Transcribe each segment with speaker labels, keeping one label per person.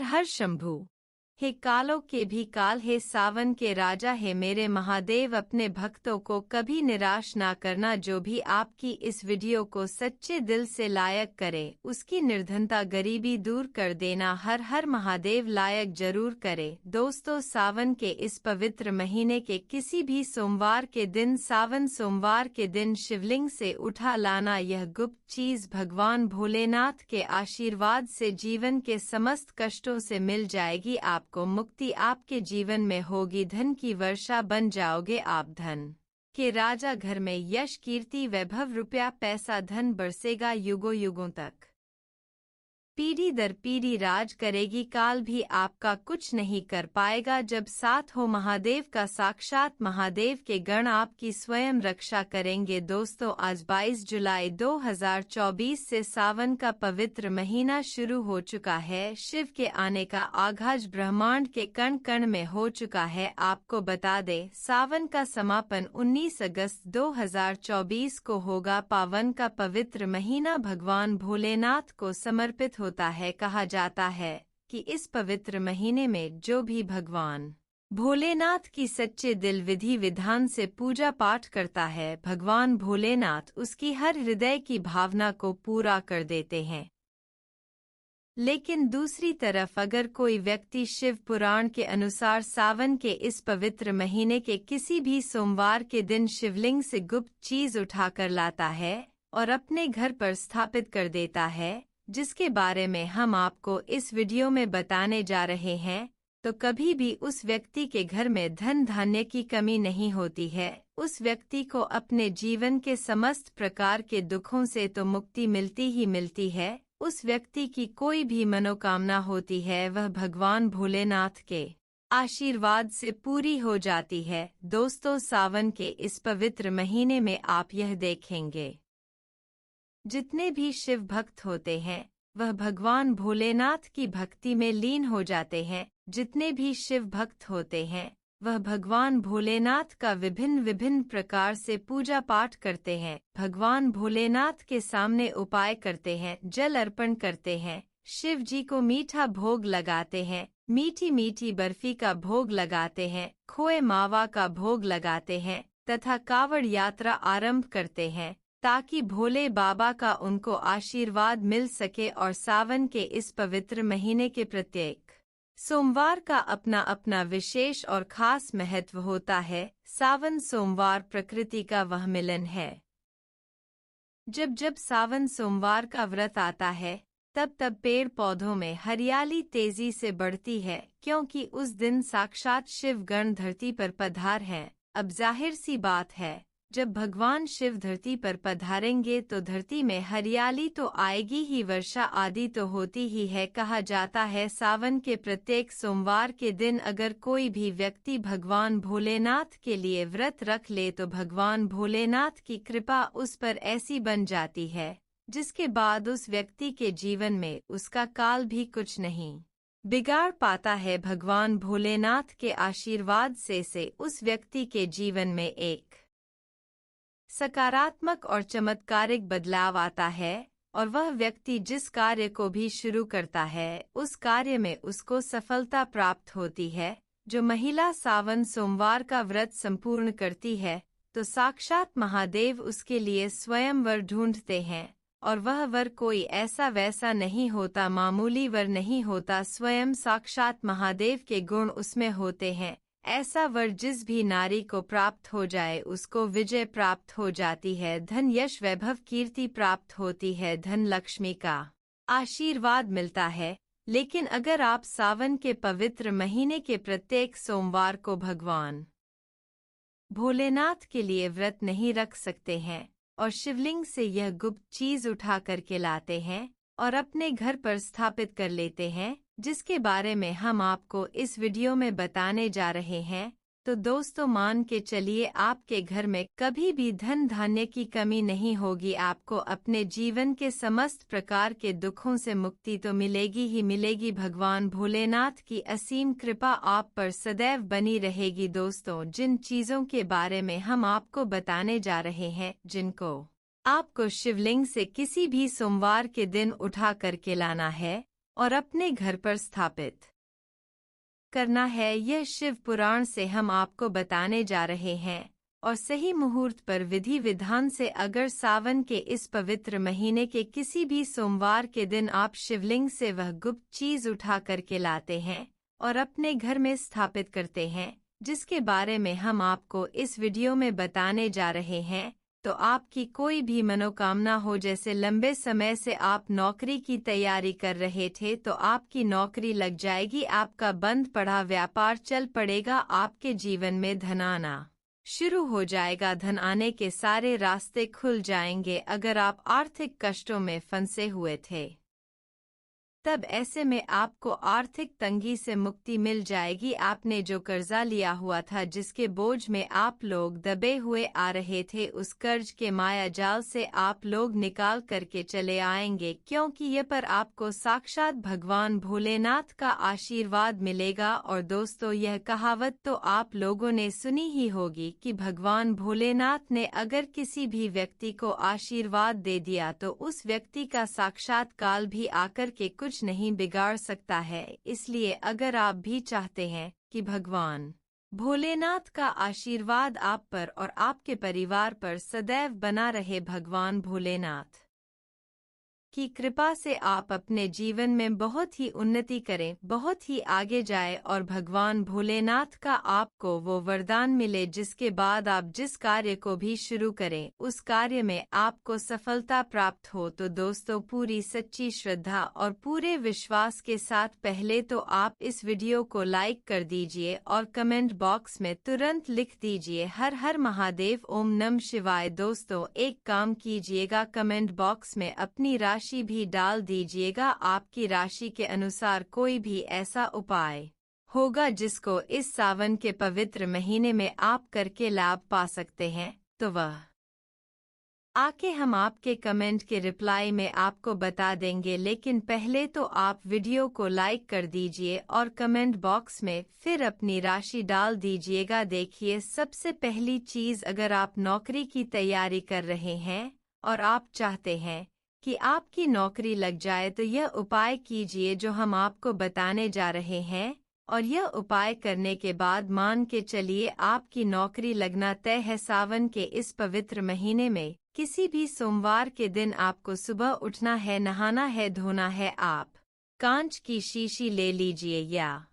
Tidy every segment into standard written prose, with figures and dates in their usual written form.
Speaker 1: हर हर शंभू। हे कालों के भी काल, हे सावन के राजा, हे मेरे महादेव, अपने भक्तों को कभी निराश ना करना। जो भी आपकी इस वीडियो को सच्चे दिल से लायक करे उसकी निर्धनता गरीबी दूर कर देना। हर हर महादेव लायक जरूर करे। दोस्तों, सावन के इस पवित्र महीने के किसी भी सोमवार के दिन, सावन सोमवार के दिन शिवलिंग से उठा लाना यह गुप्त चीज भगवान भोलेनाथ के आशीर्वाद से जीवन के समस्त कष्टों से मिल जाएगी। आपको मुक्ति आपके जीवन में होगी, धन की वर्षा बन जाओगे आप। धन के राजा, घर में यश कीर्ति वैभव रुपया पैसा धन बरसेगा युगों युगों तक। पीढ़ी दर पीढ़ी राज करेगी, काल भी आपका कुछ नहीं कर पाएगा। जब साथ हो महादेव का, साक्षात महादेव के गण आपकी स्वयं रक्षा करेंगे। दोस्तों, आज 22 जुलाई 2024 से सावन का पवित्र महीना शुरू हो चुका है। शिव के आने का आगाज ब्रह्मांड के कण कण में हो चुका है। आपको बता दें, सावन का समापन 19 अगस्त 2024 को होगा। पावन का पवित्र महीना भगवान भोलेनाथ को समर्पित होता है। कहा जाता है कि इस पवित्र महीने में जो भी भगवान भोलेनाथ की सच्चे दिल विधि विधान से पूजा पाठ करता है, भगवान भोलेनाथ उसकी हर हृदय की भावना को पूरा कर देते हैं। लेकिन दूसरी तरफ अगर कोई व्यक्ति शिव पुराण के अनुसार सावन के इस पवित्र महीने के किसी भी सोमवार के दिन शिवलिंग से गुप्त चीज उठाकर लाता है और अपने घर पर स्थापित कर देता है, जिसके बारे में हम आपको इस वीडियो में बताने जा रहे हैं, तो कभी भी उस व्यक्ति के घर में धन धान्य की कमी नहीं होती है। उस व्यक्ति को अपने जीवन के समस्त प्रकार के दुखों से तो मुक्ति मिलती ही मिलती है। उस व्यक्ति की कोई भी मनोकामना होती है वह भगवान भोलेनाथ के आशीर्वाद से पूरी हो जाती है। दोस्तों, सावन के इस पवित्र महीने में आप यह देखेंगे, जितने भी शिव भक्त होते हैं वह भगवान भोलेनाथ की भक्ति में लीन हो जाते हैं। जितने भी शिव भक्त होते हैं वह भगवान भोलेनाथ का विभिन्न विभिन्न प्रकार से पूजा पाठ करते हैं। भगवान भोलेनाथ के सामने उपाय करते हैं, जल अर्पण करते हैं, शिव जी को मीठा भोग लगाते हैं, मीठी मीठी बर्फी का भोग लगाते हैं, खोए मावा का भोग लगाते हैं तथा कावड़ यात्रा आरंभ करते हैं ताकि भोले बाबा का उनको आशीर्वाद मिल सके। और सावन के इस पवित्र महीने के प्रत्येक सोमवार का अपना अपना विशेष और खास महत्व होता है। सावन सोमवार प्रकृति का वह मिलन है। जब जब सावन सोमवार का व्रत आता है तब तब पेड़ पौधों में हरियाली तेजी से बढ़ती है, क्योंकि उस दिन साक्षात शिव गण धरती पर पधार हैं। अब जाहिर सी बात है, जब भगवान शिव धरती पर पधारेंगे तो धरती में हरियाली तो आएगी ही, वर्षा आदि तो होती ही है। कहा जाता है सावन के प्रत्येक सोमवार के दिन अगर कोई भी व्यक्ति भगवान भोलेनाथ के लिए व्रत रख ले तो भगवान भोलेनाथ की कृपा उस पर ऐसी बन जाती है जिसके बाद उस व्यक्ति के जीवन में उसका काल भी कुछ नहीं बिगाड़ पाता है। भगवान भोलेनाथ के आशीर्वाद से उस व्यक्ति के जीवन में एक सकारात्मक और चमत्कारिक बदलाव आता है और वह व्यक्ति जिस कार्य को भी शुरू करता है उस कार्य में उसको सफलता प्राप्त होती है। जो महिला सावन सोमवार का व्रत संपूर्ण करती है तो साक्षात महादेव उसके लिए स्वयं वर ढूंढते हैं, और वह वर कोई ऐसा वैसा नहीं होता, मामूली वर नहीं होता, स्वयं साक्षात महादेव के गुण उसमें होते हैं। ऐसा वर जिस भी नारी को प्राप्त हो जाए उसको विजय प्राप्त हो जाती है, धन यश वैभव कीर्ति प्राप्त होती है, धन लक्ष्मी का आशीर्वाद मिलता है। लेकिन अगर आप सावन के पवित्र महीने के प्रत्येक सोमवार को भगवान भोलेनाथ के लिए व्रत नहीं रख सकते हैं और शिवलिंग से यह गुप्त चीज उठा करके लाते हैं और अपने घर पर स्थापित कर लेते हैं, जिसके बारे में हम आपको इस वीडियो में बताने जा रहे हैं, तो दोस्तों मान के चलिए आपके घर में कभी भी धन धान्य की कमी नहीं होगी। आपको अपने जीवन के समस्त प्रकार के दुखों से मुक्ति तो मिलेगी ही मिलेगी। भगवान भोलेनाथ की असीम कृपा आप पर सदैव बनी रहेगी। दोस्तों, जिन चीजों के बारे में हम आपको बताने जा रहे हैं, जिनको आपको शिवलिंग से किसी भी सोमवार के दिन उठा करके लाना है, और अपने घर पर स्थापित करना है। यह शिव पुराण से हम आपको बताने जा रहे हैं, और सही मुहूर्त पर विधि विधान से अगर सावन के इस पवित्र महीने के किसी भी सोमवार के दिन आप शिवलिंग से वह गुप्त चीज उठा करके लाते हैं और अपने घर में स्थापित करते हैं, जिसके बारे में हम आपको इस वीडियो में बताने जा रहे हैं, तो आपकी कोई भी मनोकामना हो, जैसे लंबे समय से आप नौकरी की तैयारी कर रहे थे तो आपकी नौकरी लग जाएगी, आपका बंद पड़ा व्यापार चल पड़ेगा, आपके जीवन में धन आना शुरू हो जाएगा, धन आने के सारे रास्ते खुल जाएंगे। अगर आप आर्थिक कष्टों में फंसे हुए थे तब ऐसे में आपको आर्थिक तंगी से मुक्ति मिल जाएगी। आपने जो कर्जा लिया हुआ था, जिसके बोझ में आप लोग दबे हुए आ रहे थे, उस कर्ज के माया जाल से आप लोग निकाल करके चले आएंगे, क्योंकि ये पर आपको साक्षात भगवान भोलेनाथ का आशीर्वाद मिलेगा। और दोस्तों, यह कहावत तो आप लोगों ने सुनी ही होगी कि भगवान भोलेनाथ ने अगर किसी भी व्यक्ति को आशीर्वाद दे दिया तो उस व्यक्ति का साक्षात काल भी आकर के कुछ नहीं बिगाड़ सकता है। इसलिए अगर आप भी चाहते हैं कि भगवान भोलेनाथ का आशीर्वाद आप पर और आपके परिवार पर सदैव बना रहे, भगवान भोलेनाथ की कृपा से आप अपने जीवन में बहुत ही उन्नति करें, बहुत ही आगे जाए, और भगवान भोलेनाथ का आपको वो वरदान मिले जिसके बाद आप जिस कार्य को भी शुरू करें उस कार्य में आपको सफलता प्राप्त हो, तो दोस्तों पूरी सच्ची श्रद्धा और पूरे विश्वास के साथ पहले तो आप इस वीडियो को लाइक कर दीजिए और कमेंट बॉक्स में तुरंत लिख दीजिए हर हर महादेव, ओम नमः शिवाय। दोस्तों एक काम कीजिएगा, कमेंट बॉक्स में अपनी राशि भी डाल दीजिएगा। आपकी राशि के अनुसार कोई भी ऐसा उपाय होगा जिसको इस सावन के पवित्र महीने में आप करके लाभ पा सकते हैं, तो वह आके हम आपके कमेंट के रिप्लाई में आपको बता देंगे। लेकिन पहले तो आप वीडियो को लाइक कर दीजिए और कमेंट बॉक्स में फिर अपनी राशि डाल दीजिएगा। देखिए, सबसे पहली चीज, अगर आप नौकरी की तैयारी कर रहे हैं और आप चाहते हैं कि आपकी नौकरी लग जाए, तो यह उपाय कीजिए जो हम आपको बताने जा रहे हैं, और यह उपाय करने के बाद मान के चलिए आपकी नौकरी लगना तय है। सावन के इस पवित्र महीने में किसी भी सोमवार के दिन आपको सुबह उठना है, नहाना है, धोना है। आप कांच की शीशी ले लीजिए या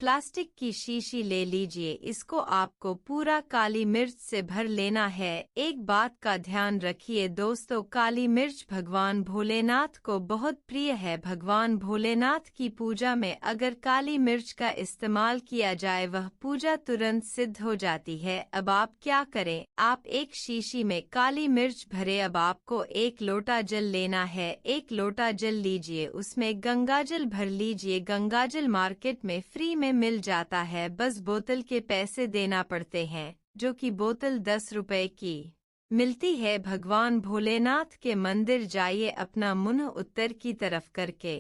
Speaker 1: प्लास्टिक की शीशी ले लीजिए, इसको आपको पूरा काली मिर्च से भर लेना है। एक बात का ध्यान रखिए दोस्तों, काली मिर्च भगवान भोलेनाथ को बहुत प्रिय है। भगवान भोलेनाथ की पूजा में अगर काली मिर्च का इस्तेमाल किया जाए, वह पूजा तुरंत सिद्ध हो जाती है। अब आप क्या करें, आप एक शीशी में काली मिर्च भरे, अब आपको एक लोटा जल लेना है। एक लोटा जल लीजिए, उसमें गंगाजल भर लीजिए। गंगाजल मार्केट में फ्री में मिल जाता है, बस बोतल के पैसे देना पड़ते हैं, जो कि बोतल 10 रुपए की मिलती है। भगवान भोलेनाथ के मंदिर जाइए, अपना मुंह उत्तर की तरफ करके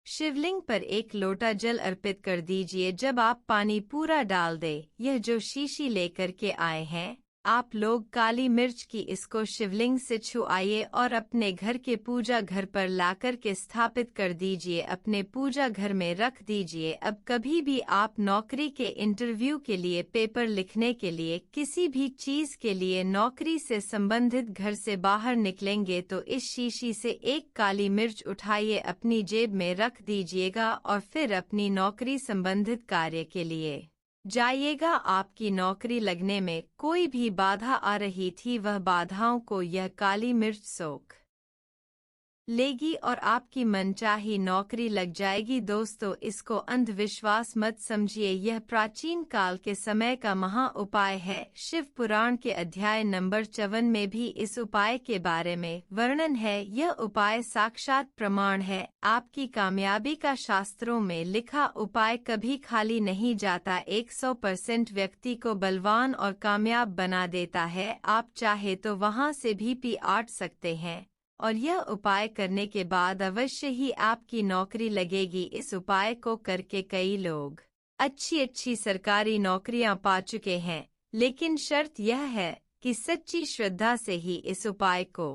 Speaker 1: शिवलिंग पर एक लोटा जल अर्पित कर दीजिए। जब आप पानी पूरा डाल दे, यह जो शीशी लेकर के आए हैं आप लोग, काली मिर्च की, इसको शिवलिंग से छुआइए और अपने घर के पूजा घर पर लाकर के स्थापित कर दीजिए, अपने पूजा घर में रख दीजिए। अब कभी भी आप नौकरी के इंटरव्यू के लिए, पेपर लिखने के लिए, किसी भी चीज के लिए नौकरी से संबंधित घर से बाहर निकलेंगे तो इस शीशी से एक काली मिर्च उठाइए, अपनी जेब में रख दीजिएगा और फिर अपनी नौकरी संबंधित कार्य के लिए जाइएगा। आपकी नौकरी लगने में कोई भी बाधा आ रही थी, वह बाधाओं को यह काली मिर्च सोख लेगी और आपकी मनचाही नौकरी लग जाएगी। दोस्तों, इसको अंधविश्वास मत समझिए, यह प्राचीन काल के समय का महा उपाय है। शिव पुराण के अध्याय नंबर 54 में भी इस उपाय के बारे में वर्णन है। यह उपाय साक्षात प्रमाण है आपकी कामयाबी का। शास्त्रों में लिखा उपाय कभी खाली नहीं जाता, 100% व्यक्ति को बलवान और कामयाब बना देता है। आप चाहे तो वहां से भी पी8 सकते हैं और यह उपाय करने के बाद अवश्य ही आपकी नौकरी लगेगी। इस उपाय को करके कई लोग अच्छी सरकारी नौकरियां पा चुके हैं, लेकिन शर्त यह है कि सच्ची श्रद्धा से ही इस उपाय को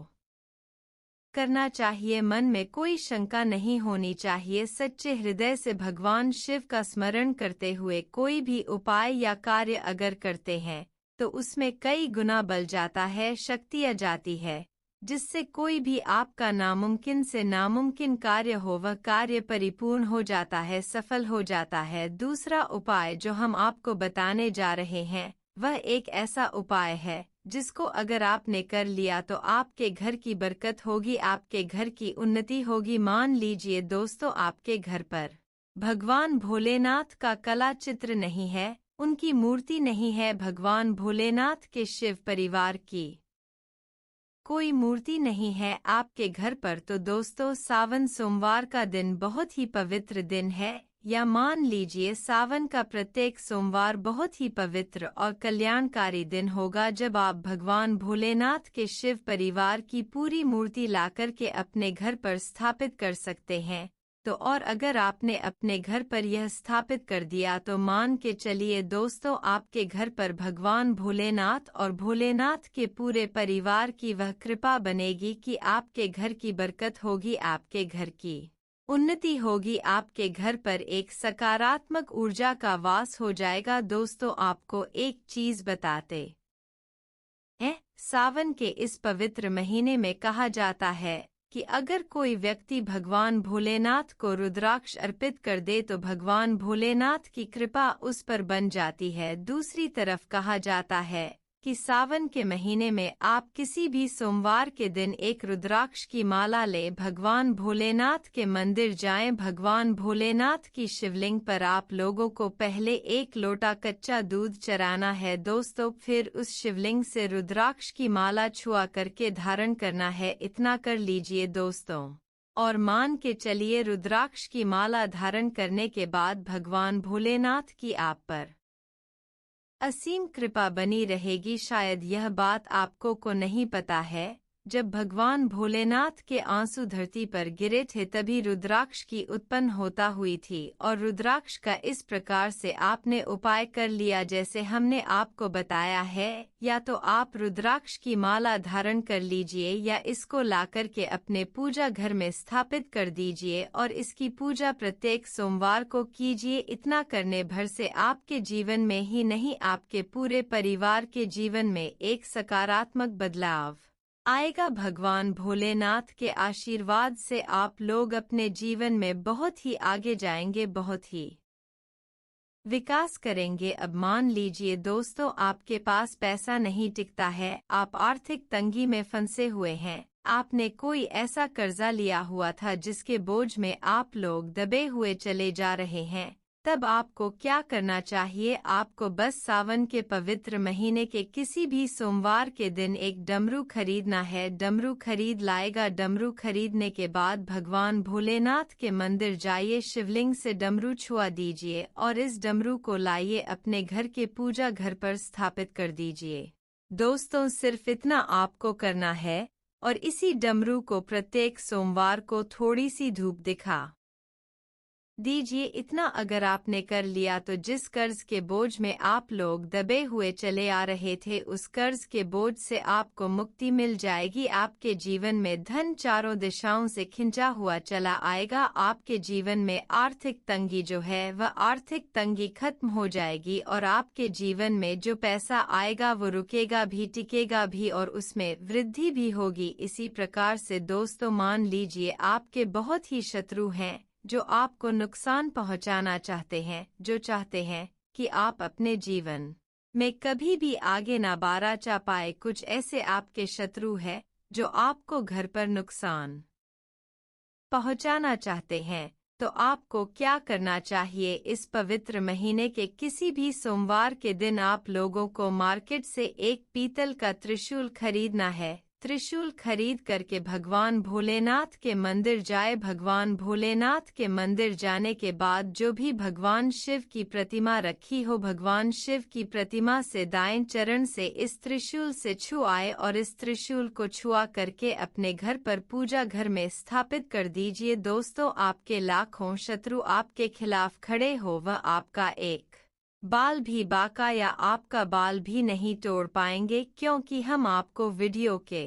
Speaker 1: करना चाहिए। मन में कोई शंका नहीं होनी चाहिए। सच्चे हृदय से भगवान शिव का स्मरण करते हुए कोई भी उपाय या कार्य अगर करते हैं तो उसमें कई गुना बल जाता है, शक्ति आ जाती है, जिससे कोई भी आपका नामुमकिन से नामुमकिन कार्य हो वह कार्य परिपूर्ण हो जाता है, सफल हो जाता है। दूसरा उपाय जो हम आपको बताने जा रहे हैं वह एक ऐसा उपाय है जिसको अगर आपने कर लिया तो आपके घर की बरकत होगी, आपके घर की उन्नति होगी। मान लीजिए दोस्तों, आपके घर पर भगवान भोलेनाथ का कला चित्र नहीं है, उनकी मूर्ति नहीं है, भगवान भोलेनाथ के शिव परिवार की कोई मूर्ति नहीं है आपके घर पर, तो दोस्तों सावन सोमवार का दिन बहुत ही पवित्र दिन है, या मान लीजिए सावन का प्रत्येक सोमवार बहुत ही पवित्र और कल्याणकारी दिन होगा जब आप भगवान भोलेनाथ के शिव परिवार की पूरी मूर्ति लाकर के अपने घर पर स्थापित कर सकते हैं। तो और अगर आपने अपने घर पर यह स्थापित कर दिया तो मान के चलिए दोस्तों, आपके घर पर भगवान भोलेनाथ और भोलेनाथ के पूरे परिवार की वह कृपा बनेगी कि आपके घर की बरकत होगी, आपके घर की उन्नति होगी, आपके घर पर एक सकारात्मक ऊर्जा का वास हो जाएगा। दोस्तों आपको एक चीज बताते हैं, सावन के इस पवित्र महीने में कहा जाता है कि अगर कोई व्यक्ति भगवान भोलेनाथ को रुद्राक्ष अर्पित कर दे तो भगवान भोलेनाथ की कृपा उस पर बन जाती है। दूसरी तरफ कहा जाता है कि सावन के महीने में आप किसी भी सोमवार के दिन एक रुद्राक्ष की माला ले, भगवान भोलेनाथ के मंदिर जाएं, भगवान भोलेनाथ की शिवलिंग पर आप लोगों को पहले 1 लोटा कच्चा दूध चढ़ाना है दोस्तों, फिर उस शिवलिंग से रुद्राक्ष की माला छुआ करके धारण करना है। इतना कर लीजिए दोस्तों, और मान के चलिए रुद्राक्ष की माला धारण करने के बाद भगवान भोलेनाथ की आप पर असीम कृपा बनी रहेगी। शायद यह बात आपको को नहीं पता है, जब भगवान भोलेनाथ के आंसू धरती पर गिरे थे तभी रुद्राक्ष की उत्पन्न होता हुई थी, और रुद्राक्ष का इस प्रकार से आपने उपाय कर लिया जैसे हमने आपको बताया है। या तो आप रुद्राक्ष की माला धारण कर लीजिए या इसको लाकर के अपने पूजा घर में स्थापित कर दीजिए और इसकी पूजा प्रत्येक सोमवार को कीजिए। इतना करने भर से आपके जीवन में ही नहीं, आपके पूरे परिवार के जीवन में एक सकारात्मक बदलाव आएगा। भगवान भोलेनाथ के आशीर्वाद से आप लोग अपने जीवन में बहुत ही आगे जाएंगे, बहुत ही विकास करेंगे। अब मान लीजिए दोस्तों, आपके पास पैसा नहीं टिकता है, आप आर्थिक तंगी में फंसे हुए हैं, आपने कोई ऐसा कर्जा लिया हुआ था जिसके बोझ में आप लोग दबे हुए चले जा रहे हैं, तब आपको क्या करना चाहिए? आपको बस सावन के पवित्र महीने के किसी भी सोमवार के दिन एक डमरू खरीदना है। डमरू खरीद लाएगा। डमरू खरीदने के बाद भगवान भोलेनाथ के मंदिर जाइए, शिवलिंग से डमरू छुआ दीजिए और इस डमरू को लाइए अपने घर के पूजा घर पर स्थापित कर दीजिए। दोस्तों सिर्फ इतना आपको करना है, और इसी डमरू को प्रत्येक सोमवार को थोड़ी सी धूप दिखा दीजिए। इतना अगर आपने कर लिया तो जिस कर्ज के बोझ में आप लोग दबे हुए चले आ रहे थे, उस कर्ज के बोझ से आपको मुक्ति मिल जाएगी। आपके जीवन में धन चारों दिशाओं से खिंचा हुआ चला आएगा। आपके जीवन में आर्थिक तंगी जो है वह आर्थिक तंगी खत्म हो जाएगी, और आपके जीवन में जो पैसा आएगा वो रुकेगा भी, टिकेगा भी, और उसमें वृद्धि भी होगी। इसी प्रकार से दोस्तों मान लीजिए आपके बहुत ही शत्रु हैं जो आपको नुकसान पहुंचाना चाहते हैं, जो चाहते हैं कि आप अपने जीवन में कभी भी आगे ना बढ़ जा पाए। कुछ ऐसे आपके शत्रु हैं जो आपको घर पर नुकसान पहुंचाना चाहते हैं। तो आपको क्या करना चाहिए? इस पवित्र महीने के किसी भी सोमवार के दिन आप लोगों को मार्केट से एक पीतल का त्रिशूल खरीदना है। त्रिशूल खरीद करके भगवान भोलेनाथ के मंदिर जाए। भगवान भोलेनाथ के मंदिर जाने के बाद जो भी भगवान शिव की प्रतिमा रखी हो, भगवान शिव की प्रतिमा से दाएं चरण से इस त्रिशूल से छुआए और इस त्रिशूल को छुआ करके अपने घर पर पूजा घर में स्थापित कर दीजिए। दोस्तों आपके लाखों शत्रु आपके खिलाफ खड़े हो, वह आपका एक बाल भी बाका या आपका बाल भी नहीं तोड़ पाएंगे, क्योंकि हम आपको वीडियो के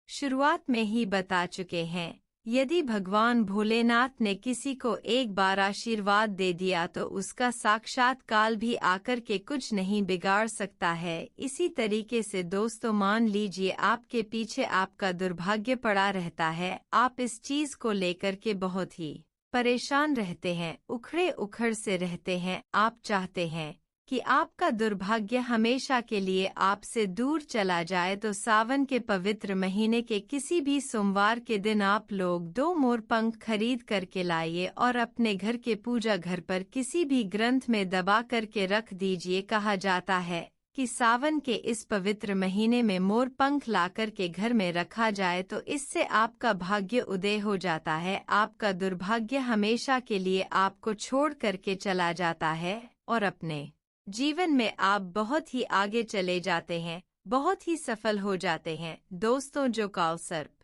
Speaker 1: शुरुआत में ही बता चुके हैं। यदि भगवान भोलेनाथ ने किसी को एक बार आशीर्वाद दे दिया तो उसका साक्षात्कार भी आकर के कुछ नहीं बिगाड़ सकता है। इसी तरीके से दोस्तों, मान लीजिए आपके पीछे आपका दुर्भाग्य पड़ा रहता है, आप इस चीज को लेकर के बहुत ही परेशान रहते हैं, उखड़े उखड़ से रहते हैं। आप चाहते हैं कि आपका दुर्भाग्य हमेशा के लिए आपसे दूर चला जाए, तो सावन के पवित्र महीने के किसी भी सोमवार के दिन आप लोग 2 मोर पंख खरीद करके लाइए और अपने घर के पूजा घर पर किसी भी ग्रंथ में दबा करके रख दीजिए। कहा जाता है कि सावन के इस पवित्र महीने में मोर पंख ला करके घर में रखा जाए तो इससे आपका भाग्य उदय हो जाता है, आपका दुर्भाग्य हमेशा के लिए आपको छोड़ करके चला जाता है और अपने जीवन में आप बहुत ही आगे चले जाते हैं, बहुत ही सफल हो जाते हैं। दोस्तों, जो काल सर्प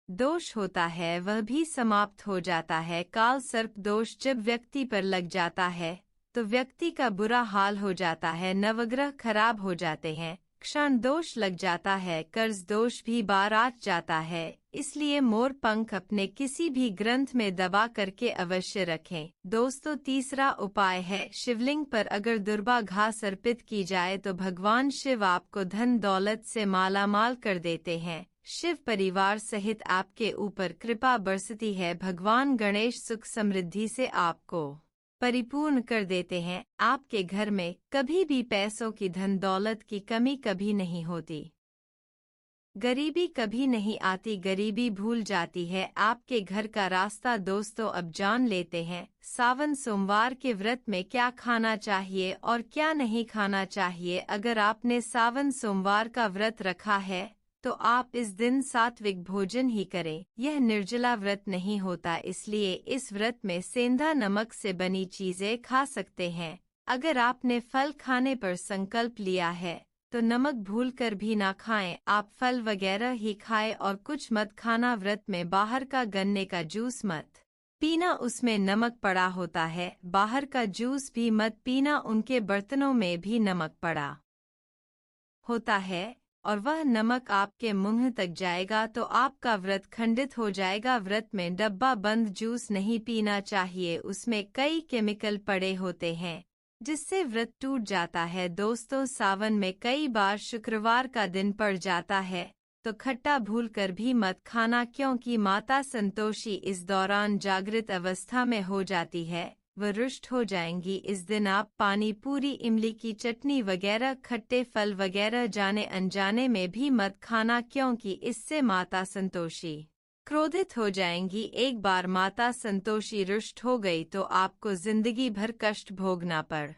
Speaker 1: दोष होता है वह भी समाप्त हो जाता है। काल सर्प दोष जब व्यक्ति पर लग जाता है तो व्यक्ति का बुरा हाल हो जाता है, नवग्रह खराब हो जाते हैं, क्षण दोष लग जाता है, कर्ज दोष भी बारात जाता है। इसलिए मोर पंख अपने किसी भी ग्रंथ में दबा करके अवश्य रखें। दोस्तों, तीसरा उपाय है, शिवलिंग पर अगर दुर्वा घास अर्पित की जाए तो भगवान शिव आपको धन दौलत से मालामाल कर देते हैं। शिव परिवार सहित आपके ऊपर कृपा बरसती है। भगवान गणेश सुख समृद्धि से आपको परिपूर्ण कर देते हैं। आपके घर में कभी भी पैसों की धन दौलत की कमी कभी नहीं होती, गरीबी कभी नहीं आती, गरीबी भूल जाती है। आपके घर का रास्ता दोस्तों अब जान लेते हैं। सावन सोमवार के व्रत में क्या खाना चाहिए और क्या नहीं खाना चाहिए। अगर आपने सावन सोमवार का व्रत रखा है तो आप इस दिन सात्विक भोजन ही करें। यह निर्जला व्रत नहीं होता, इसलिए इस व्रत में सेंधा नमक से बनी चीजें खा सकते हैं। अगर आपने फल खाने पर संकल्प लिया है तो नमक भूलकर भी ना खाएं, आप फल वगैरह ही खाएं और कुछ मत खाना। व्रत में बाहर का गन्ने का जूस मत पीना, उसमें नमक पड़ा होता है। बाहर का जूस भी मत पीना, उनके बर्तनों में भी नमक पड़ा होता है और वह नमक आपके मुंह तक जाएगा तो आपका व्रत खंडित हो जाएगा। व्रत में डब्बा बंद जूस नहीं पीना चाहिए, उसमें कई केमिकल पड़े होते हैं जिससे व्रत टूट जाता है। दोस्तों, सावन में कई बार शुक्रवार का दिन पड़ जाता है तो खट्टा भूलकर भी मत खाना, क्योंकि माता संतोषी इस दौरान जागृत अवस्था में हो जाती है, वह रुष्ट हो जाएंगी। इस दिन आप पानी पूरी, इमली की चटनी वगैरह, खट्टे फल वगैरह जाने अनजाने में भी मत खाना, क्योंकि इससे माता संतोषी क्रोधित हो जाएंगी। एक बार माता संतोषी रुष्ट हो गई तो आपको जिंदगी भर कष्ट भोगना पड़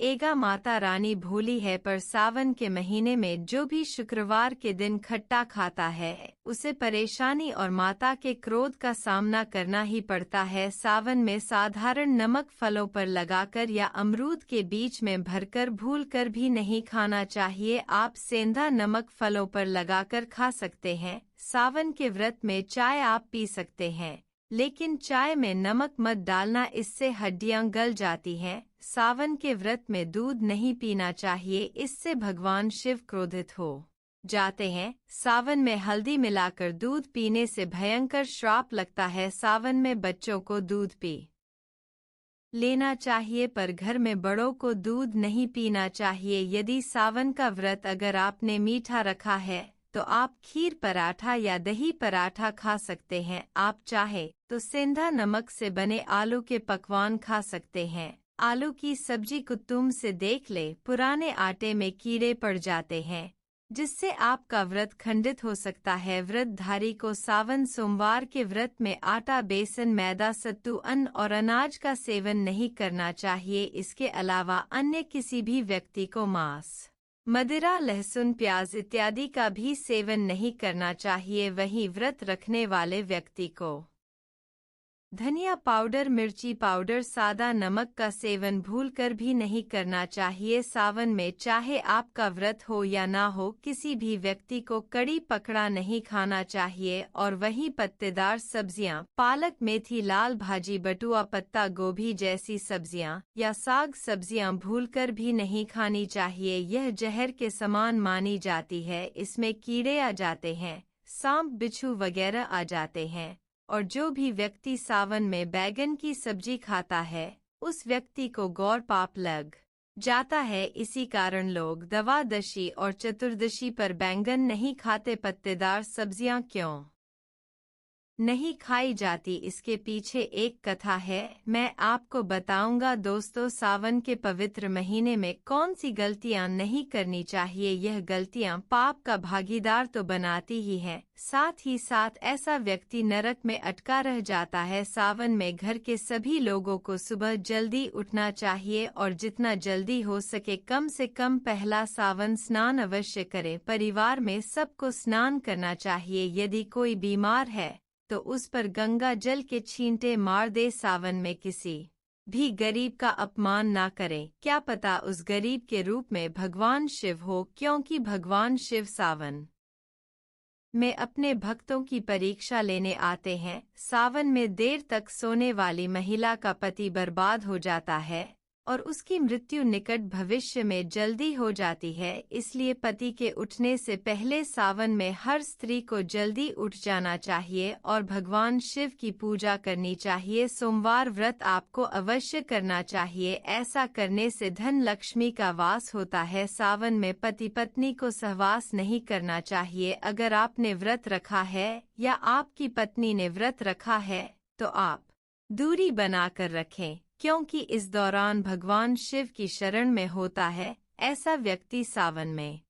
Speaker 1: एगा। माता रानी भोली है, पर सावन के महीने में जो भी शुक्रवार के दिन खट्टा खाता है उसे परेशानी और माता के क्रोध का सामना करना ही पड़ता है। सावन में साधारण नमक फलों पर लगाकर या अमरूद के बीच में भरकर भूलकर भी नहीं खाना चाहिए। आप सेंधा नमक फलों पर लगाकर खा सकते हैं। सावन के व्रत में चाय आप पी सकते हैं, लेकिन चाय में नमक मत डालना, इससे हड्डियां गल जाती हैं। सावन के व्रत में दूध नहीं पीना चाहिए, इससे भगवान शिव क्रोधित हो जाते हैं। सावन में हल्दी मिलाकर दूध पीने से भयंकर श्राप लगता है। सावन में बच्चों को दूध पी लेना चाहिए, पर घर में बड़ों को दूध नहीं पीना चाहिए। यदि सावन का व्रत अगर आपने मीठा रखा है तो आप खीर पराठा या दही पराठा खा सकते हैं। आप चाहे तो सेंधा नमक से बने आलू के पकवान खा सकते हैं। आलू की सब्जी कुतुम से देख ले, पुराने आटे में कीड़े पड़ जाते हैं जिससे आपका व्रत खंडित हो सकता है। व्रतधारी को सावन सोमवार के व्रत में आटा, बेसन, मैदा, सत्तू, अन्न और अनाज का सेवन नहीं करना चाहिए। इसके अलावा अन्य किसी भी व्यक्ति को मांस, मदिरा, लहसुन, प्याज इत्यादि का भी सेवन नहीं करना चाहिए। वहीं व्रत रखने वाले व्यक्ति को धनिया पाउडर, मिर्ची पाउडर, सादा नमक का सेवन भूलकर भी नहीं करना चाहिए। सावन में चाहे आपका व्रत हो या ना हो, किसी भी व्यक्ति को कड़ी पकड़ा नहीं खाना चाहिए। और वहीं पत्तेदार सब्जियां, पालक, मेथी, लाल भाजी, बटुआ, पत्ता गोभी जैसी सब्जियां या साग सब्जियां भूलकर भी नहीं खानी चाहिए। यह जहर के समान मानी जाती है। इसमें कीड़े आ जाते हैं, सांप बिच्छू वगैरह आ जाते हैं। और जो भी व्यक्ति सावन में बैगन की सब्जी खाता है, उस व्यक्ति को गौर पाप लग जाता है। इसी कारण लोग द्वादशी और चतुर्दशी पर बैंगन नहीं खाते। पत्तेदार सब्जियां क्यों नहीं खाई जाती, इसके पीछे एक कथा है, मैं आपको बताऊंगा। दोस्तों, सावन के पवित्र महीने में कौन सी गलतियां नहीं करनी चाहिए। यह गलतियां पाप का भागीदार तो बनाती ही हैं, साथ ही साथ ऐसा व्यक्ति नरक में अटका रह जाता है। सावन में घर के सभी लोगों को सुबह जल्दी उठना चाहिए और जितना जल्दी हो सके कम से कम पहला सावन स्नान अवश्य करें। परिवार में सबको स्नान करना चाहिए। यदि कोई बीमार है तो उस पर गंगा जल के छींटे मार दे। सावन में किसी भी गरीब का अपमान ना करें, क्या पता उस गरीब के रूप में भगवान शिव हो, क्योंकि भगवान शिव सावन में अपने भक्तों की परीक्षा लेने आते हैं। सावन में देर तक सोने वाली महिला का पति बर्बाद हो जाता है और उसकी मृत्यु निकट भविष्य में जल्दी हो जाती है। इसलिए पति के उठने से पहले सावन में हर स्त्री को जल्दी उठ जाना चाहिए और भगवान शिव की पूजा करनी चाहिए। सोमवार व्रत आपको अवश्य करना चाहिए। ऐसा करने से धन लक्ष्मी का वास होता है। सावन में पति पत्नी को सहवास नहीं करना चाहिए। अगर आपने व्रत रखा है या आपकी पत्नी ने व्रत रखा है तो आप दूरी बनाकर रखें, क्योंकि इस दौरान भगवान शिव की शरण में होता है। ऐसा व्यक्ति सावन में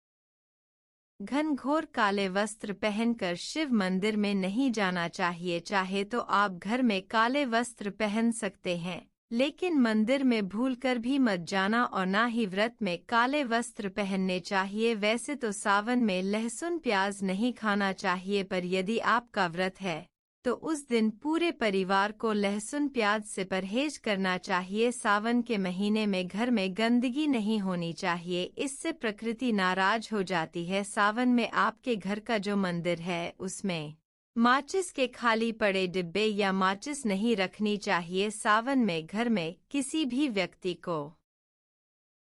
Speaker 1: घनघोर काले वस्त्र पहनकर शिव मंदिर में नहीं जाना चाहिए। चाहे तो आप घर में काले वस्त्र पहन सकते हैं, लेकिन मंदिर में भूलकर भी मत जाना और ना ही व्रत में काले वस्त्र पहनने चाहिए। वैसे तो सावन में लहसुन प्याज नहीं खाना चाहिए, पर यदि आपका व्रत है तो उस दिन पूरे परिवार को लहसुन प्याज से परहेज करना चाहिए। सावन के महीने में घर में गंदगी नहीं होनी चाहिए, इससे प्रकृति नाराज हो जाती है। सावन में आपके घर का जो मंदिर है उसमें माचिस के खाली पड़े डिब्बे या माचिस नहीं रखनी चाहिए। सावन में घर में किसी भी व्यक्ति को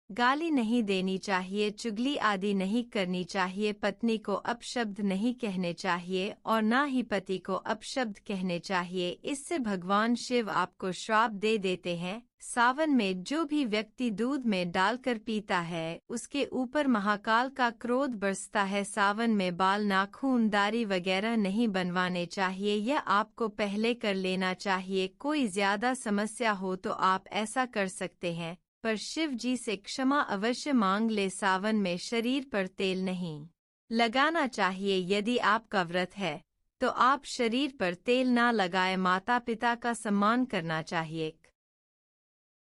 Speaker 1: गाली नहीं देनी चाहिए, चुगली आदि नहीं करनी चाहिए, पत्नी को अपशब्द नहीं कहने चाहिए और ना ही पति को अपशब्द कहने चाहिए। इससे भगवान शिव आपको श्राप दे देते हैं। सावन में जो भी व्यक्ति दूध में डालकर पीता है उसके ऊपर महाकाल का क्रोध बरसता है। सावन में बाल, नाखून, दाढ़ी वगैरह नहीं बनवाने चाहिए, यह आपको पहले कर लेना चाहिए। कोई ज्यादा समस्या हो तो आप ऐसा कर सकते हैं, पर शिव जी से क्षमा अवश्य मांग ले। सावन में शरीर पर तेल नहीं लगाना चाहिए। यदि आपका व्रत है तो आप शरीर पर तेल ना लगाए। माता पिता का सम्मान करना चाहिए,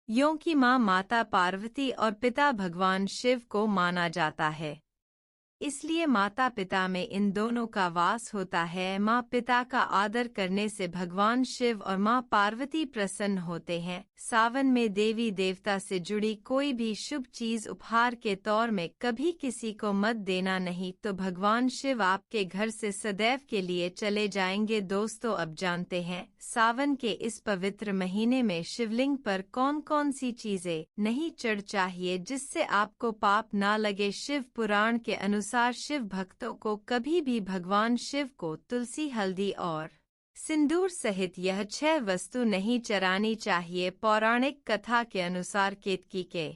Speaker 1: क्योंकि माता पार्वती और पिता भगवान शिव को माना जाता है, इसलिए माता पिता में इन दोनों का वास होता है। माँ पिता का आदर करने से भगवान शिव और माँ पार्वती प्रसन्न होते हैं। सावन में देवी देवता से जुड़ी कोई भी शुभ चीज उपहार के तौर में कभी किसी को मत देना, नहीं तो भगवान शिव आपके घर से सदैव के लिए चले जाएंगे। दोस्तों, अब जानते हैं सावन के इस पवित्र महीने में शिवलिंग पर कौन कौन सी चीजें नहीं चढ़ चाहिए जिससे आपको पाप ना लगे। शिव पुराण के अनुसार शिव भक्तों को कभी भी भगवान शिव को तुलसी, हल्दी और सिंदूर सहित यह 6 वस्तु नहीं चढ़ानी चाहिए। पौराणिक कथा के अनुसार केतकी के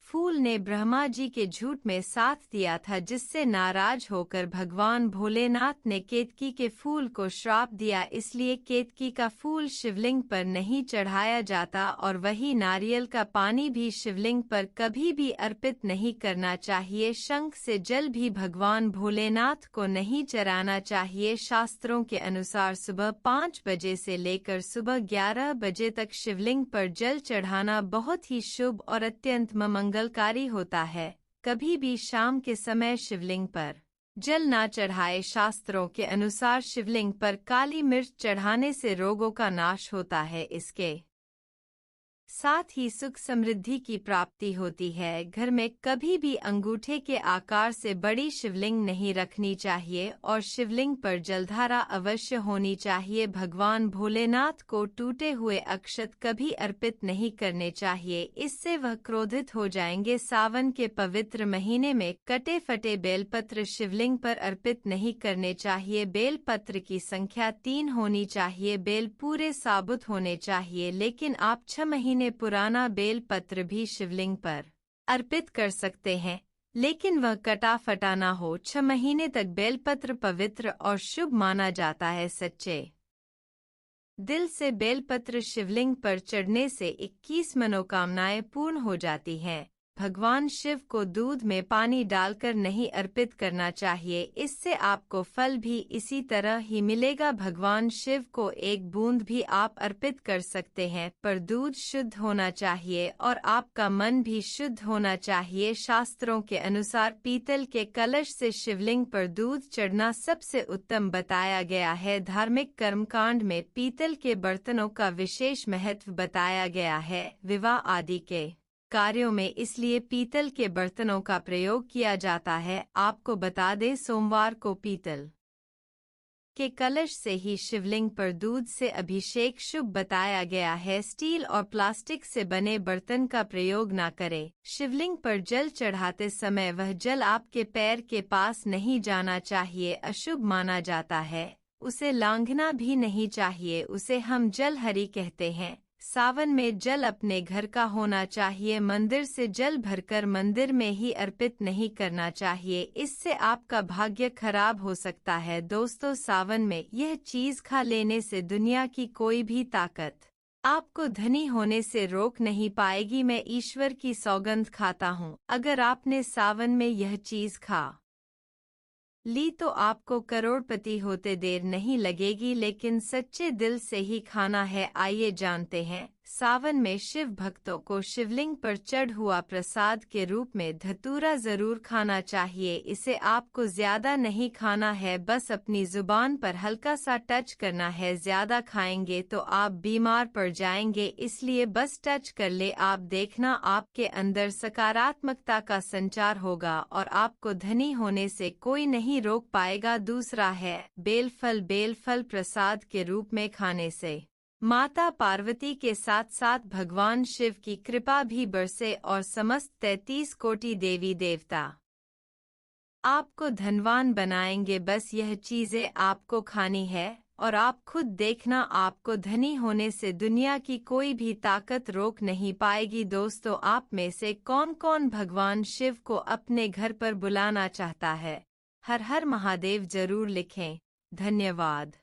Speaker 1: फूल ने ब्रह्मा जी के झूठ में साथ दिया था, जिससे नाराज होकर भगवान भोलेनाथ ने केतकी के फूल को श्राप दिया। इसलिए केतकी का फूल शिवलिंग पर नहीं चढ़ाया जाता और वही नारियल का पानी भी शिवलिंग पर कभी भी अर्पित नहीं करना चाहिए। शंख से जल भी भगवान भोलेनाथ को नहीं चढ़ाना चाहिए। शास्त्रों के अनुसार सुबह 5 बजे से लेकर सुबह 11 बजे तक शिवलिंग पर जल चढ़ाना बहुत ही शुभ और अत्यंत मंगलकारी होता है। कभी भी शाम के समय शिवलिंग पर जल ना चढ़ाए। शास्त्रों के अनुसार शिवलिंग पर काली मिर्च चढ़ाने से रोगों का नाश होता है, इसके साथ ही सुख समृद्धि की प्राप्ति होती है। घर में कभी भी अंगूठे के आकार से बड़ी शिवलिंग नहीं रखनी चाहिए और शिवलिंग पर जलधारा अवश्य होनी चाहिए। भगवान भोलेनाथ को टूटे हुए अक्षत कभी अर्पित नहीं करने चाहिए, इससे वह क्रोधित हो जाएंगे। सावन के पवित्र महीने में कटे फटे बेलपत्र शिवलिंग पर अर्पित नहीं करने चाहिए। बेलपत्र की संख्या 3 होनी चाहिए। बेल पूरे साबुत होने चाहिए, लेकिन आप 6 महीने पुराना बेल पत्र भी शिवलिंग पर अर्पित कर सकते हैं, लेकिन वह कटा फटा ना हो। 6 महीने तक बेलपत्र पवित्र और शुभ माना जाता है। सच्चे दिल से बेलपत्र शिवलिंग पर चढ़ने से 21 मनोकामनाएं पूर्ण हो जाती हैं। भगवान शिव को दूध में पानी डालकर नहीं अर्पित करना चाहिए, इससे आपको फल भी इसी तरह ही मिलेगा। भगवान शिव को एक बूंद भी आप अर्पित कर सकते हैं, पर दूध शुद्ध होना चाहिए और आपका मन भी शुद्ध होना चाहिए। शास्त्रों के अनुसार पीतल के कलश से शिवलिंग पर दूध चढ़ना सबसे उत्तम बताया गया है। धार्मिक कर्मकांड में पीतल के बर्तनों का विशेष महत्व बताया गया है। विवाह आदि के कार्यों में इसलिए पीतल के बर्तनों का प्रयोग किया जाता है। आपको बता दें, सोमवार को पीतल के कलश से ही शिवलिंग पर दूध से अभिषेक शुभ बताया गया है। स्टील और प्लास्टिक से बने बर्तन का प्रयोग न करें। शिवलिंग पर जल चढ़ाते समय वह जल आपके पैर के पास नहीं जाना चाहिए, अशुभ माना जाता है। उसे लांघना भी नहीं चाहिए, उसे हम जलहरी कहते हैं। सावन में जल अपने घर का होना चाहिए। मंदिर से जल भरकर मंदिर में ही अर्पित नहीं करना चाहिए, इससे आपका भाग्य खराब हो सकता है। दोस्तों, सावन में यह चीज खा लेने से दुनिया की कोई भी ताकत आपको धनी होने से रोक नहीं पाएगी। मैं ईश्वर की सौगंध खाता हूँ, अगर आपने सावन में यह चीज खा ली तो आपको करोड़पति होते देर नहीं लगेगी, लेकिन सच्चे दिल से ही खाना है। आइए जानते हैं, सावन में शिव भक्तों को शिवलिंग पर चढ़ हुआ प्रसाद के रूप में धतूरा जरूर खाना चाहिए। इसे आपको ज्यादा नहीं खाना है, बस अपनी जुबान पर हल्का सा टच करना है। ज्यादा खाएंगे तो आप बीमार पड़ जाएंगे, इसलिए बस टच कर ले। आप देखना, आपके अंदर सकारात्मकता का संचार होगा और आपको धनी होने से कोई नहीं रोक पाएगा। दूसरा है बेलफल। बेलफल प्रसाद के रूप में खाने से माता पार्वती के साथ साथ भगवान शिव की कृपा भी बरसे और समस्त 33 कोटि देवी देवता आपको धनवान बनाएंगे। बस यह चीजें आपको खानी है और आप खुद देखना, आपको धनी होने से दुनिया की कोई भी ताकत रोक नहीं पाएगी। दोस्तों, आप में से कौन कौन भगवान शिव को अपने घर पर बुलाना चाहता है? हर हर महादेव जरूर लिखें। धन्यवाद।